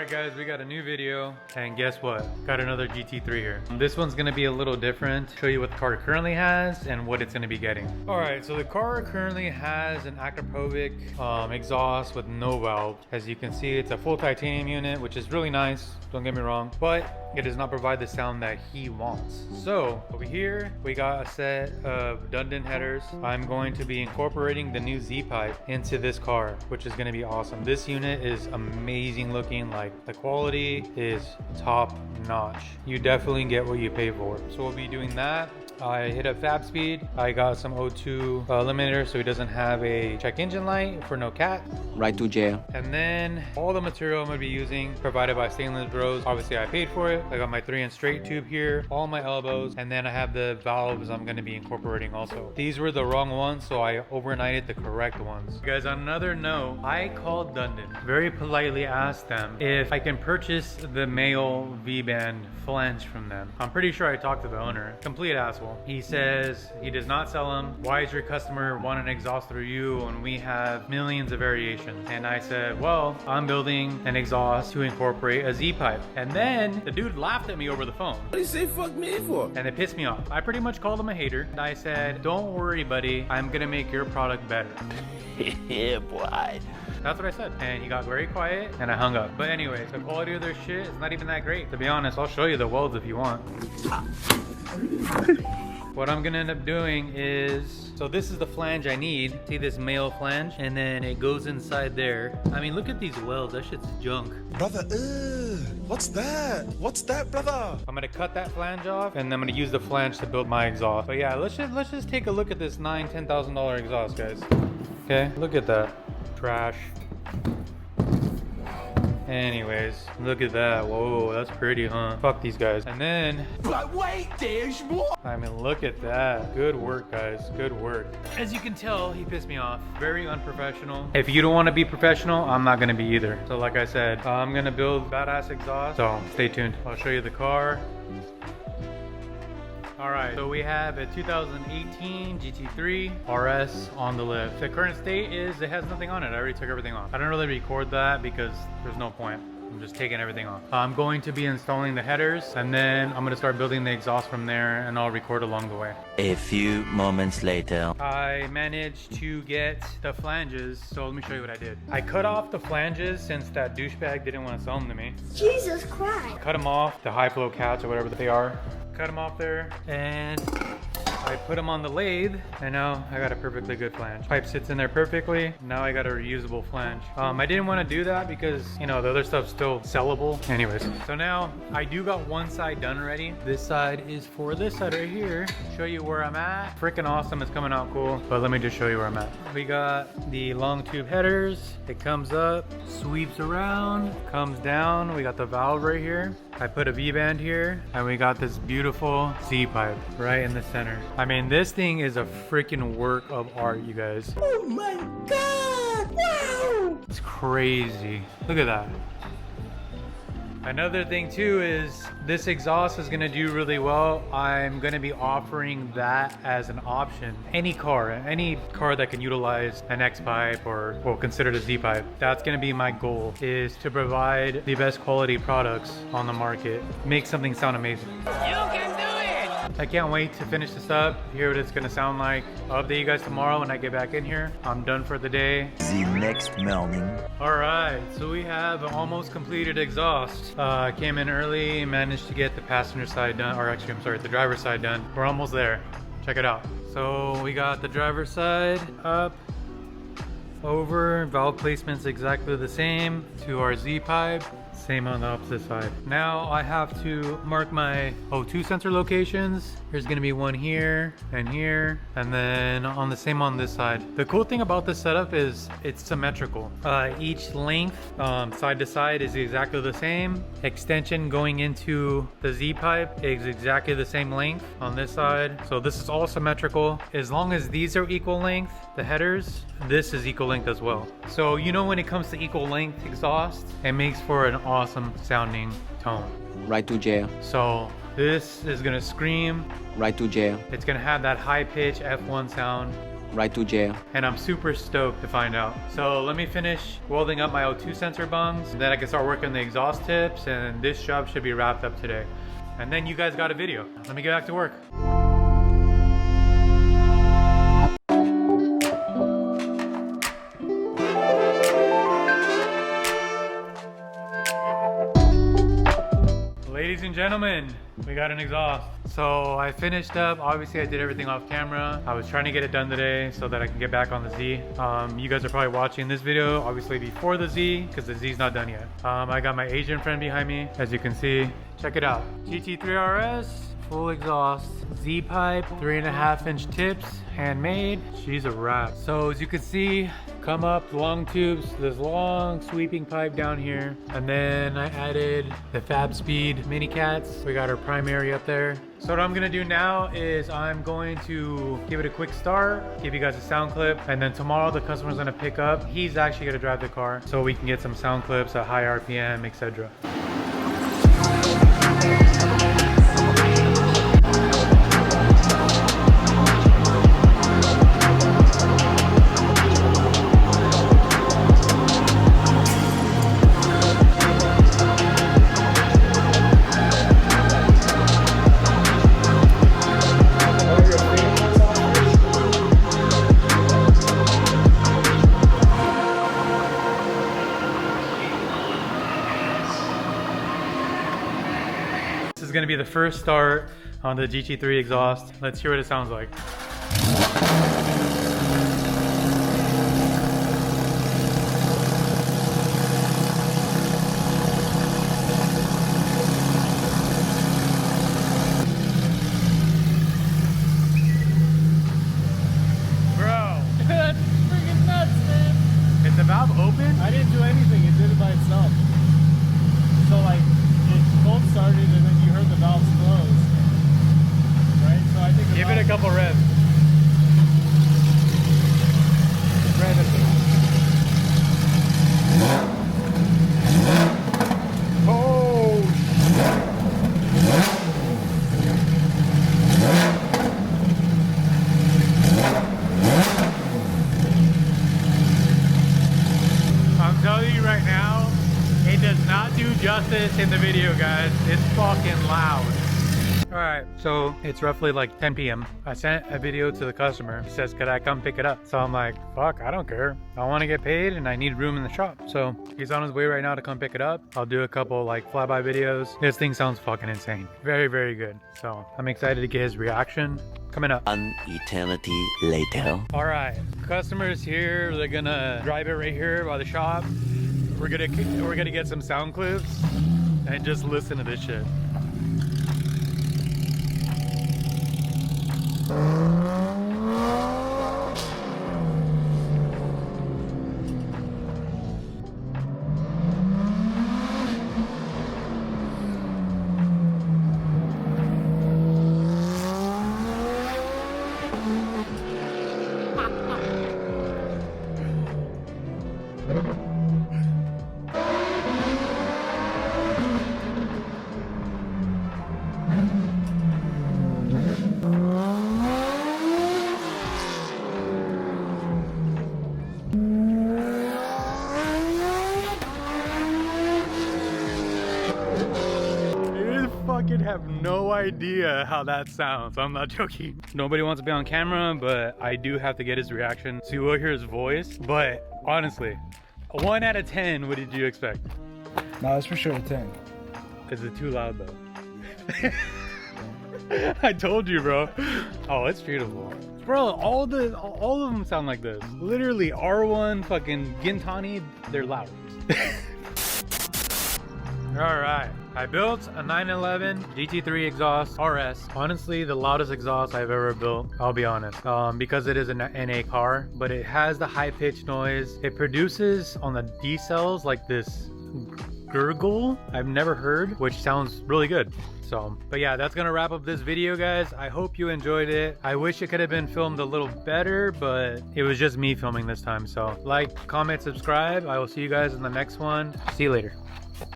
Alright guys, we got a new video, and guess what? Got another GT3 here. This one's gonna be a little different. Show you what the car currently has and what it's gonna be getting. Alright, so the car currently has an Acropovic exhaust with no valve. As you can see, it's a full titanium unit, which is really nice, don't get me wrong, but it does not provide the sound that he wants. So over here, we got a set of Dundon headers. I'm going to be incorporating the new Z pipe into this car, which is gonna be awesome. This unit is amazing looking, like the quality is top notch. You definitely get what you pay for. So we'll be doing that. I hit up Fab Speed. I got some O2 eliminator so he doesn't have a check engine light for no cat. Right to jail. And then all the material I'm gonna be using provided by Stainless Bros. Obviously I paid for it. I got my 3-inch straight tube here, all my elbows, and then I have the valves I'm gonna be incorporating also. These were the wrong ones, so I overnighted the correct ones. Guys, on another note, I called Dundon, very politely asked them if I can purchase the male V-band flange from them. I'm pretty sure I talked to the owner. Complete asshole. He says he does not sell them. Why is your customer want an exhaust through you when we have millions of variations? And I said, well, I'm building an exhaust to incorporate a Z pipe. And then the dude laughed at me over the phone. What do you say fuck me for? And it pissed me off. I pretty much called him a hater. And I said, don't worry, buddy. I'm gonna make your product better. Yeah, boy. That's what I said. And he got very quiet and I hung up. But anyways, the quality of their shit is not even that great. To be honest, I'll show you the welds if you want. What I'm gonna end up doing is, so this is the flange I need. See this male flange? And then it goes inside there. I mean, look at these welds, that shit's junk. Brother, what's that? What's that, brother? I'm gonna cut that flange off and I'm gonna use the flange to build my exhaust. But yeah, let's just take a look at this $9,000-$10,000 exhaust, guys. Okay, look at that. Trash. Anyways, look at that. Whoa, that's pretty, huh? Fuck these guys. And then, But wait, there's more. I mean, look at that. Good work, guys. Good work. As you can tell, he pissed me off. Very unprofessional. If you don't want to be professional, I'm not going to be either. So like I said, I'm going to build badass exhaust. So stay tuned. I'll show you the car. Alright, so we have a 2018 GT3 RS on the lift. The current state is it has nothing on it. I already took everything off. I don't really record that because there's no point. I'm just taking everything off. I'm going to be installing the headers and then I'm going to start building the exhaust from there and I'll record along the way. A few moments later. I managed to get the flanges, so let me show you what I did. I cut off the flanges since that douchebag didn't want to sell them to me. Jesus Christ. Cut them off, the high flow cats or whatever they are. Cut them off there and I put them on the lathe and now I got a perfectly good flange. Pipe sits in there perfectly. Now I got a reusable flange. I didn't want to do that because, you know, the other stuff's still sellable. Anyways, so now I do got one side done already. This side is for this side right here. Show you where I'm at. Freaking awesome. It's coming out cool. But let me just show you where I'm at. We got the Longtube headers. It comes up, sweeps around, comes down. We got the valve right here. I put a V-band here and we got this beautiful Z pipe right in the center. I mean, this thing is a freaking work of art, you guys. Oh my god! Wow! It's crazy. Look at that. Another thing too is this exhaust is gonna do really well. I'm gonna be offering that as an option. Any car that can utilize an X pipe or well, considered a Z pipe. That's gonna be my goal, is to provide the best quality products on the market. Make something sound amazing. You can do it! I can't wait to finish this up, hear what it's gonna sound like. I'll update you guys tomorrow when I get back in here. I'm done for the day. The next morning. All right, so we have an almost completed exhaust. Came in early, managed to get the passenger side done, or actually, I'm sorry, the driver's side done. We're almost there. Check it out. So we got the driver's side up, over, valve placement's exactly the same to our Z pipe. Same on the opposite side. Now I have to mark my O2 sensor locations. There's gonna be one here, and then on the same on this side. The cool thing about this setup is it's symmetrical. Each length, side to side, is exactly the same. Extension going into the Z pipe is exactly the same length on this side. So this is all symmetrical. As long as these are equal length, the headers, this is equal length as well. So you know when it comes to equal length exhaust, it makes for an awesome sounding tone. Right to jail. So this is gonna scream. Right to jail. It's gonna have that high pitch F1 sound. Right to jail. And I'm super stoked to find out. So let me finish welding up my O2 sensor bungs, then I can start working the exhaust tips, and this job should be wrapped up today. And then you guys got a video. Let me get back to work. Ladies and gentlemen, we got an exhaust. So I finished up. Obviously I did everything off camera. I was trying to get it done today so that I can get back on the Z. You guys are probably watching this video obviously before the Z, because the Z's not done yet. I got my Asian friend behind me, as you can see. Check it out. GT3 RS, full exhaust, Z pipe, 3.5-inch tips, handmade. She's a wrap. So as you can see, come up long tubes, this long sweeping pipe down here, and then I added the Fab Speed mini cats. We got our primary up there. So what I'm gonna do now is I'm going to give it a quick start, give you guys a sound clip, and then tomorrow the customer's gonna pick up. He's actually gonna drive the car so we can get some sound clips at high RPM, etc. This is going to be the first start on the GT3 exhaust. Let's hear what it sounds like. Bro, That's freaking nuts, man. is the valve open? I didn't do anything. It did it by itself. So like, it cold started and then you heard the valves close. Right? So I think the Give it a valve- couple revs. Rev it. Oh, I'm telling you right now, it does not do justice in the video, guys. It's fucking loud. All right, so it's roughly like 10 p.m. I sent a video to the customer. He says, could I come pick it up? So I'm like, fuck, I don't care. I want to get paid and I need room in the shop. So he's on his way right now to come pick it up. I'll do a couple like flyby videos. This thing sounds fucking insane. Very, very good. So I'm excited to get his reaction. Coming up. An eternity later. All right, customers here. They're gonna drive it right here by the shop. We're gonna get some sound clips and just listen to this shit. Fucking have no idea how that sounds. I'm not joking. Nobody wants to be on camera, but I do have to get his reaction. So you will hear his voice. But honestly, 1 out of 10, what did you expect? No, it's for sure a 10. Is it too loud though? I told you, bro. Oh, it's beautiful. Bro, all of them sound like this. Literally, R1, fucking Gintani, they're loud. All right, I built a 911 GT3 exhaust RS. Honestly, the loudest exhaust I've ever built, I'll be honest, because it is an NA car, but it has the high pitch noise. It produces on the D cells like this gurgle I've never heard, which sounds really good. So, but yeah, that's gonna wrap up this video, guys. I hope you enjoyed it. I wish it could have been filmed a little better, but it was just me filming this time. So like, comment, subscribe. I will see you guys in the next one. See you later.